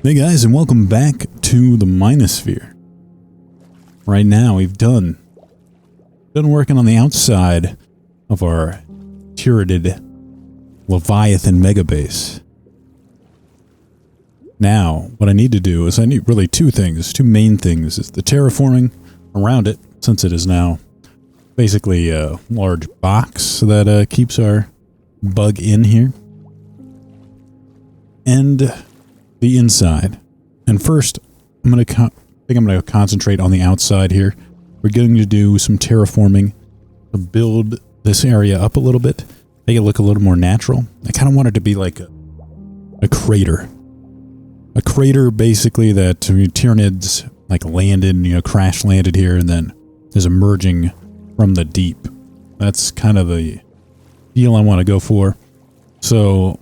Hey guys, and welcome back to the MineOSphere. Right now we've done working on the outside of our turreted Leviathan mega base. Now, what I need to do is I need really two main things. Is the terraforming around it, since it is now basically a large box that keeps our bug in here. And the inside. And first, I'm going to concentrate on the outside here. We're going to do some terraforming to build this area up a little bit, make it look a little more natural. I kind of want it to be like a crater. A crater, basically, that Tyranids like landed, crash landed here and then is emerging from the deep. That's kind of the feel I want to go for. So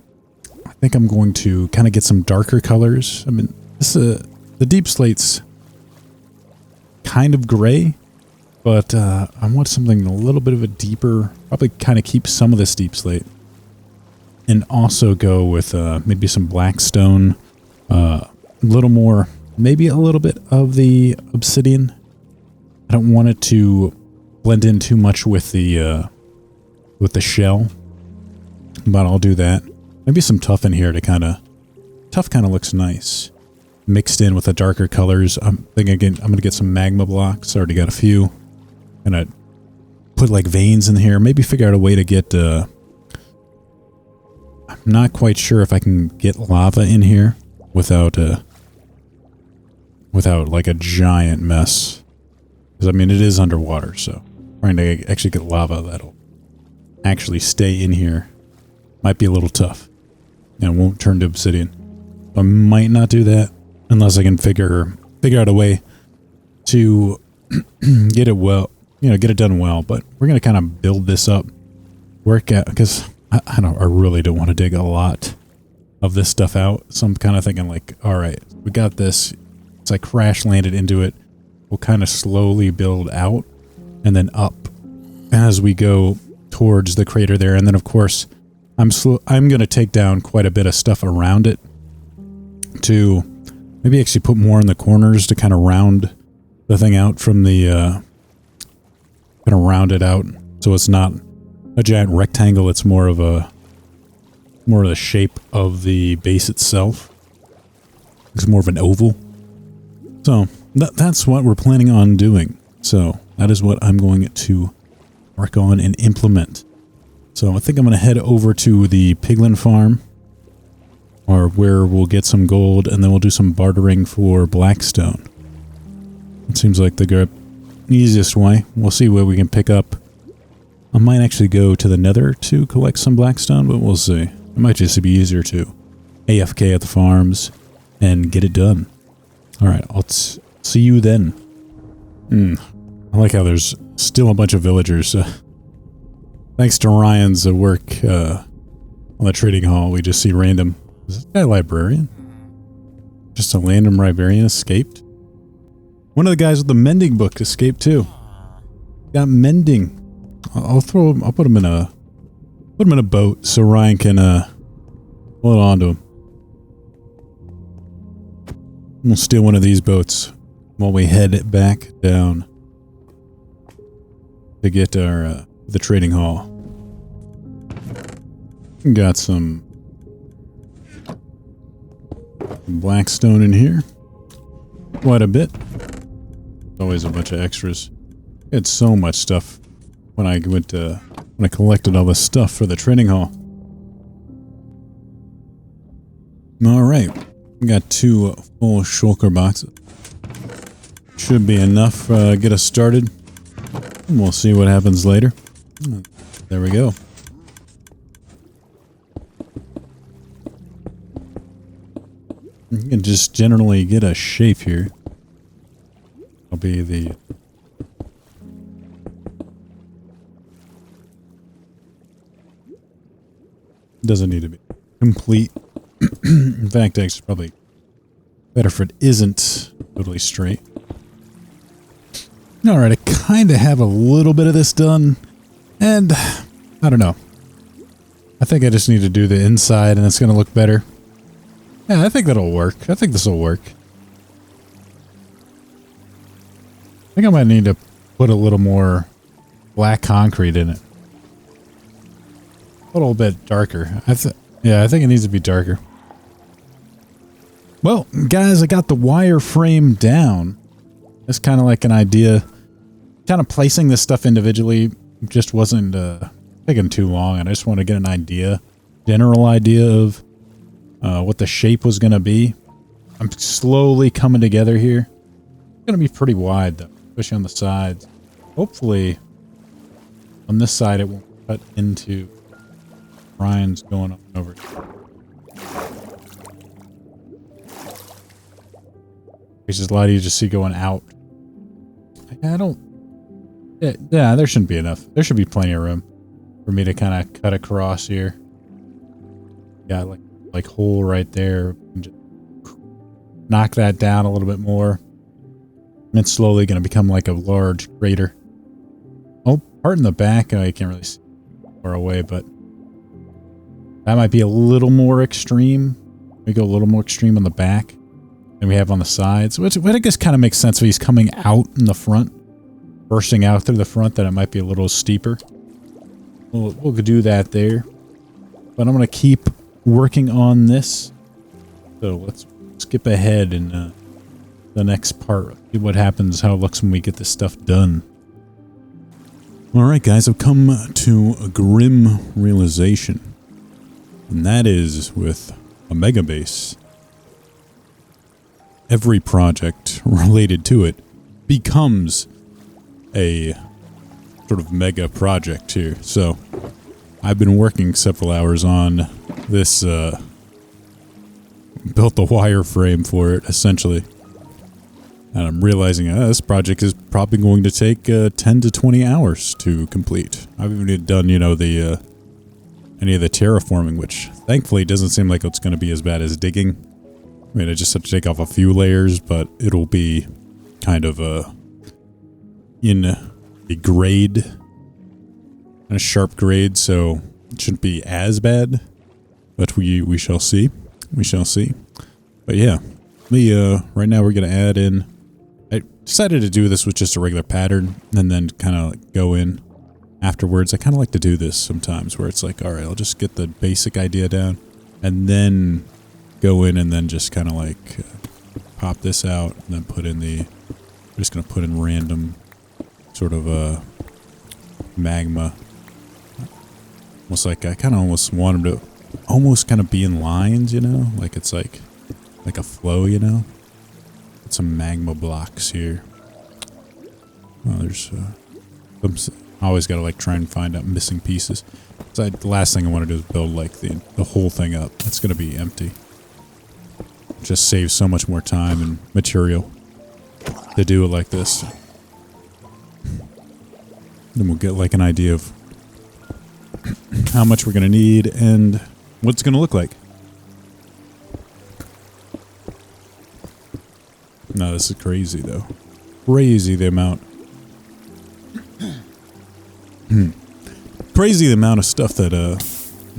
I think I'm going to kind of get some darker colors. I mean, the deep slate's kind of gray, but I want something a little bit of a deeper, probably kind of keep some of this deep slate. And also go with maybe some black stone, a little more, maybe a little bit of the obsidian. I don't want it to blend in too much with the shell, but I'll do that. Maybe some tough in here to tough kind of looks nice. Mixed in with the darker colors. I'm thinking again, I'm going to get some magma blocks. Already got a few. Gonna put like veins in here. Maybe figure out a way to get, I'm not quite sure if I can get lava in here without like a giant mess. Because I mean, it is underwater, so trying to actually get lava that'll actually stay in here might be a little tough. And it won't turn to obsidian. I might not do that unless I can figure out a way to get it well, get it done well. But we're gonna kind of build this up, work out, because I really don't want to dig a lot of this stuff out. So I'm kind of thinking like, all right, we got this. It's like crash landed into it. We'll kind of slowly build out and then up as we go towards the crater there. And then of course, I'm going to take down quite a bit of stuff around it to maybe actually put more in the corners to kind of round the thing out from the, kind of round it out. So it's not a giant rectangle. It's more of the shape of the base itself. It's more of an oval. So that's what we're planning on doing. So that is what I'm going to work on and implement. So I think I'm going to head over to the piglin farm, or where we'll get some gold, and then we'll do some bartering for blackstone. It seems like the easiest way. We'll see what we can pick up. I might actually go to the nether to collect some blackstone, but we'll see. It might just be easier to AFK at the farms and get it done. Alright, I'll see you then. I like how there's still a bunch of villagers. Thanks to Ryan's work on the trading hall, we just see random... Is this guy a librarian? Just a random librarian escaped? One of the guys with the mending book escaped too. Got mending. I'll put him in a boat so Ryan can hold on to him. We'll steal one of these boats while we head back down to get our the trading hall. Got some blackstone in here. Quite a bit. Always a bunch of extras. Had so much stuff when I collected all the stuff for the trading hall. Alright. We got 2 full shulker boxes. Should be enough get us started. And we'll see what happens later. There we go. You can just generally get a shape here. I'll be the... Doesn't need to be complete. In fact, it's probably better if it isn't totally straight. Alright, I kind of have a little bit of this done. And I don't know. I think I just need to do the inside and it's going to look better. Yeah, I think that'll work. I think this will work. I think I might need to put a little more black concrete in it. A little bit darker. Yeah, I think it needs to be darker. Well, guys, I got the wireframe down. It's kind of like an idea. Kind of placing this stuff individually just wasn't taking too long, and I just want to get an idea, general idea of what the shape was going to be. I'm slowly coming together here. It's going to be pretty wide, though, especially on the sides. Hopefully, on this side, it won't cut into Ryan's going up and over. It's just a lot easier to see going out. I don't... Yeah, there shouldn't be enough. There should be plenty of room for me to kind of cut across here. Got like hole right there. Just knock that down a little bit more. And it's slowly going to become like a large crater. Oh, part in the back, I can't really see far away, but that might be a little more extreme. We go a little more extreme on the back than we have on the sides, which I guess kind of makes sense if he's coming out in the front, bursting out through the front, that it might be a little steeper. We'll do that there. But I'm going to keep working on this. So let's skip ahead in the next part. See what happens, how it looks when we get this stuff done. Alright guys, I've come to a grim realization. And that is with a mega base. Every project related to it becomes a sort of mega project here. So I've been working several hours on this, built the wireframe for it, essentially. And I'm realizing this project is probably going to take 10 to 20 hours to complete. I haven't even done, you know, the any of the terraforming, which thankfully doesn't seem like it's going to be as bad as digging. I mean, I just have to take off a few layers, but it'll be kind of in a grade, a sharp grade, so it shouldn't be as bad. But we shall see. We shall see. But yeah, right now we're gonna add in. I decided to do this with just a regular pattern, and then kind of go in afterwards. I kind of like to do this sometimes, where it's like, all right, I'll just get the basic idea down, and then go in and then just kind of like pop this out, and then put in the. I'm just gonna put in random sort of magma. Almost like I kind of almost want them to almost kind of be in lines, you know, like it's like a flow, you know. Put some magma blocks here. Oh, there's I always gotta like try and find out missing pieces. So the last thing I want to do is build like the whole thing up. It's gonna be empty. Just saves so much more time and material to do it like this. Then we'll get like an idea of how much we're gonna need and what it's gonna look like. No, this is crazy though. Crazy the amount. Crazy the amount of stuff that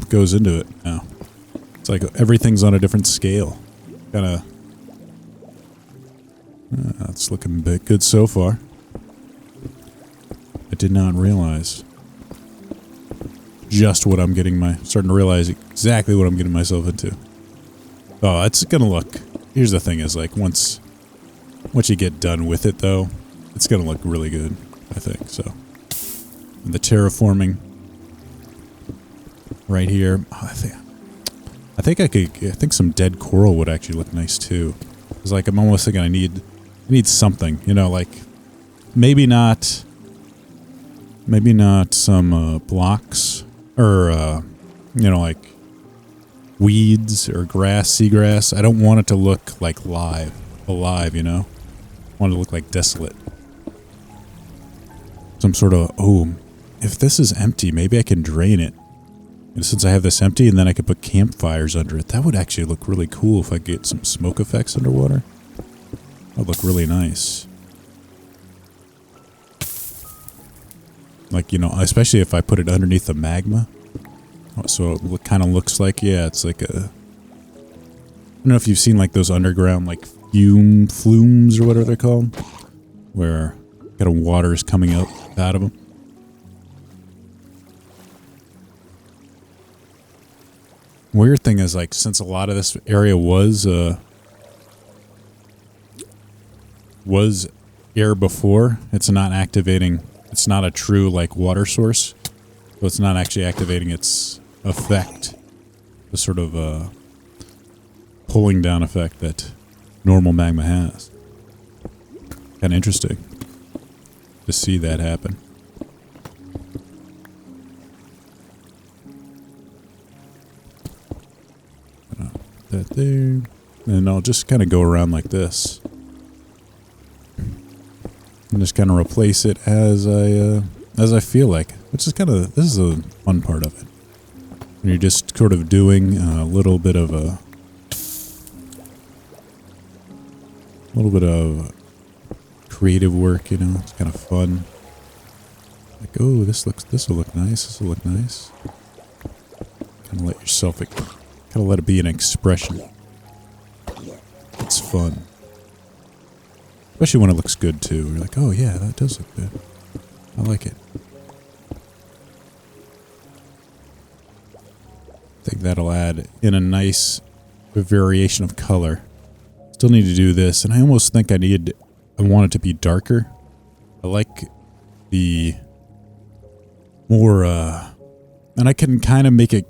goes into it now. It's like everything's on a different scale. Kinda it's looking a bit good so far. I did not realize just what I'm getting starting to realize exactly what I'm getting myself into. Oh, it's gonna look, here's the thing is like once you get done with it though, it's gonna look really good, I think, so. And the terraforming right here, I think some dead coral would actually look nice too. It's like I'm almost thinking I need something, you know, like maybe not some blocks or you know, like weeds or grass, seagrass. I don't want it to look like alive, you know. I want it to look like desolate. Some sort of, oh, if this is empty, maybe I can drain it. And since I have this empty, and then I could put campfires under it, that would actually look really cool if I get some smoke effects underwater. That would look really nice. Like, you know, especially if I put it underneath the magma. So it kind of looks like, yeah, it's like don't know if you've seen like those underground like flumes or whatever they're called, where kind of water is coming up out of them. Weird thing is, like, since a lot of this area was air before, it's not activating. It's not a true like water source, so it's not actually activating its effect, the sort of pulling down effect that normal magma has. Kind of interesting to see that happen. That there, and I'll just kind of go around like this and just kind of replace it as I feel like, which is kind of, this is a fun part of it. When you're just sort of doing a little bit of creative work, you know. It's kind of fun. Like, oh, this will look nice. This will look nice. Kind of let yourself, kind of let it be an expression. It's fun. Especially when it looks good too. You're like, oh yeah, that does look good. I like it. I think that'll add in a nice variation of color. Still need to do this, and I almost think I want it to be darker. I like the more, and I can kind of make it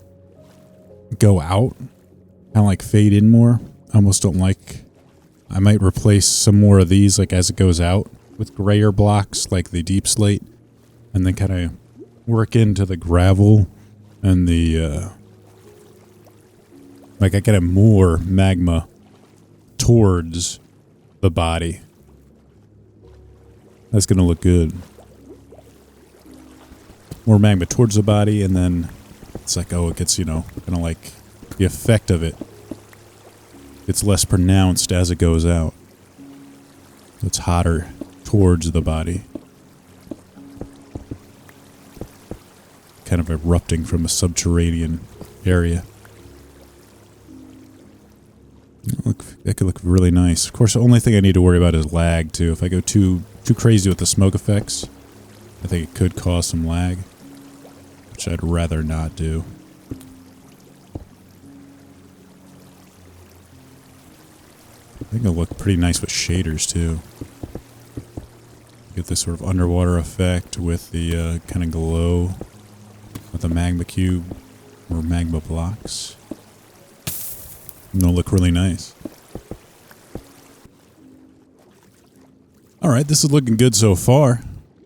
go out, kind of like fade in more. I almost don't like, I might replace some more of these, like as it goes out, with grayer blocks, like the deep slate, and then kind of work into the gravel and the, like I get more magma towards the body. That's going to look good. More magma towards the body, and then it's like, oh, it gets, you know, kind of like the effect of it. It's less pronounced as it goes out. It's hotter towards the body. Kind of erupting from a subterranean area. That could look really nice. Of course, the only thing I need to worry about is lag, too. If I go too crazy with the smoke effects, I think it could cause some lag, which I'd rather not do. I think it'll look pretty nice with shaders, too. Get this sort of underwater effect with the kind of glow with the magma cube or magma blocks. And it'll look really nice. Alright, this is looking good so far.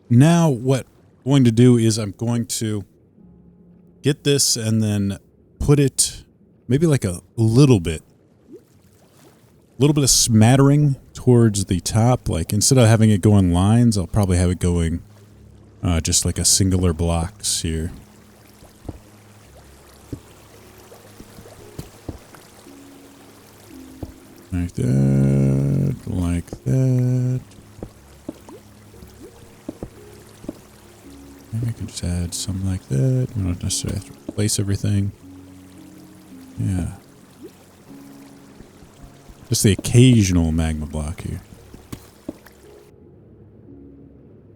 Now what I'm going to do is I'm going to get this and then put it maybe like a little bit of smattering towards the top. Like instead of having it go in lines, I'll probably have it going just like a singular blocks here. Like that, like that. Maybe I can just add something like that. We don't necessarily have to replace everything. Yeah. Just the occasional magma block here.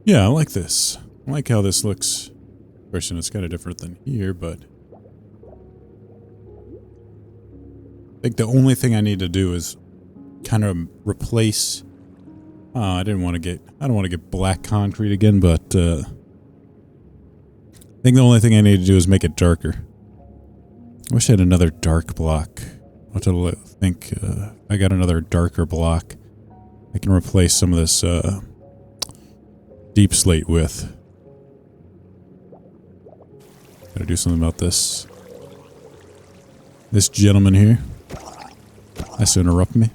Yeah, I like this. I like how this looks. Of course, it's kind of different than here, but I think the only thing I need to do is kind of replace. I don't want to get black concrete again, but I think the only thing I need to do is make it darker. I wish I had another dark block. What do I think? I got another darker block. I can replace some of this deep slate with. Gotta do something about this. This gentleman here has to interrupt me.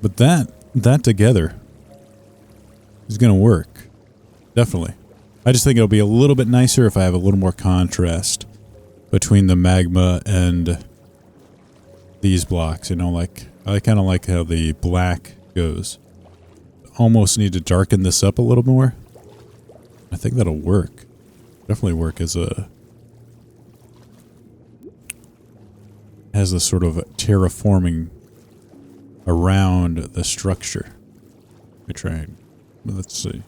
But that together is gonna work. Definitely. I just think it'll be a little bit nicer if I have a little more contrast between the magma and these blocks, you know, like I kind of like how the black goes. Almost need to darken this up a little more. I think that'll work. Definitely work as a has this sort of terraforming around the structure. Let me try and, let's see.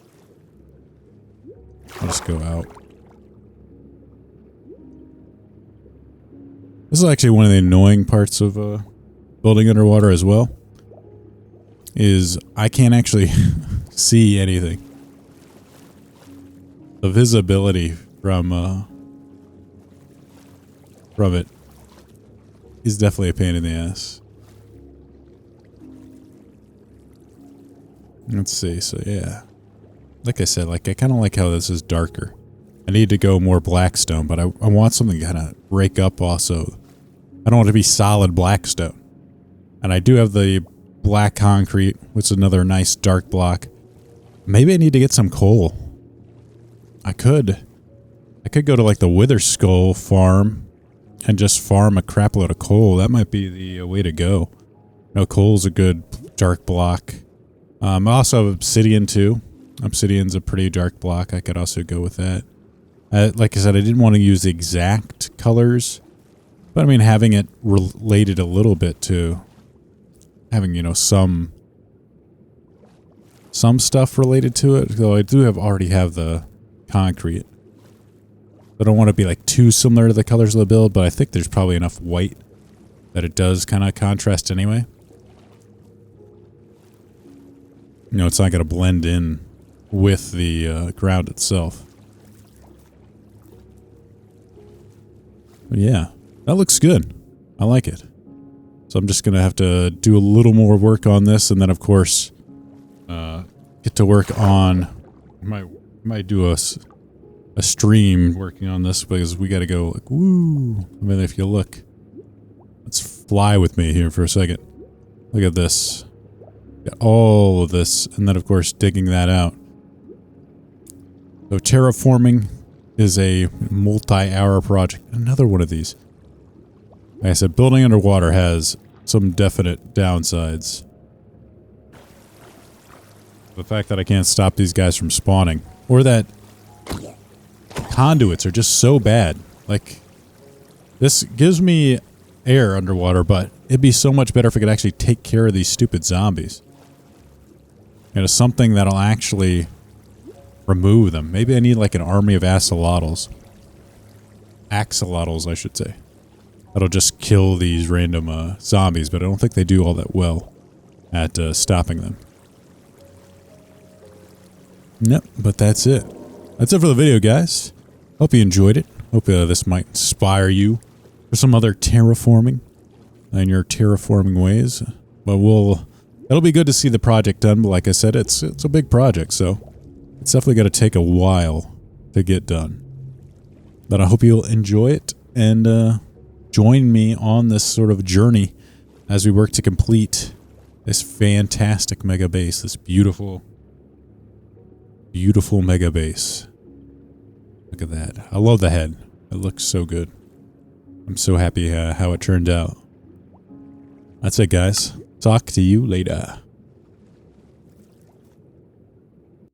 I'll just go out. This is actually one of the annoying parts of building underwater as well. Is I can't actually see anything. The visibility from it is definitely a pain in the ass. Let's see, so yeah. Like I said, like I kind of like how this is darker. I need to go more blackstone, but I want something to kind of break up also. I don't want it to be solid blackstone. And I do have the black concrete, which is another nice dark block. Maybe I need to get some coal. I could go to like the Wither Skull farm and just farm a crap load of coal. That might be the way to go. No, coal's a good dark block. I also have obsidian too. Obsidian's a pretty dark block. I could also go with that. Like I said, I didn't want to use the exact colors, but I mean having it related a little bit to having, you know, some stuff related to it. Though I do already have the concrete. I don't want to be like too similar to the colors of the build, but I think there's probably enough white that it does kind of contrast anyway. You know, it's not going to blend in with the ground itself. But yeah, that looks good. I like it. So I'm just going to have to do a little more work on this, and then of course get to work on... might do a stream working on this, because we got to go like, woo. I mean, if you look, let's fly with me here for a second. Look at this. Got all of this, and then of course digging that out. So terraforming is a multi-hour project. Another one of these. Like I said, building underwater has some definite downsides. The fact that I can't stop these guys from spawning, or that conduits are just so bad. Like, this gives me air underwater, but it'd be so much better if I could actually take care of these stupid zombies. You know, something that'll actually remove them. Maybe I need like an army of axolotls. Axolotls, I should say. That'll just kill these random zombies, but I don't think they do all that well at stopping them. Yep, but that's it. That's it for the video, guys. Hope you enjoyed it. Hope this might inspire you for some other terraforming in your terraforming ways. But it'll be good to see the project done. But like I said, it's a big project, so it's definitely going to take a while to get done. But I hope you'll enjoy it and join me on this sort of journey as we work to complete this fantastic mega base, this beautiful mega base. Look at that. I love the head. It looks so good. I'm so happy how it turned out. That's it, guys. Talk to you later.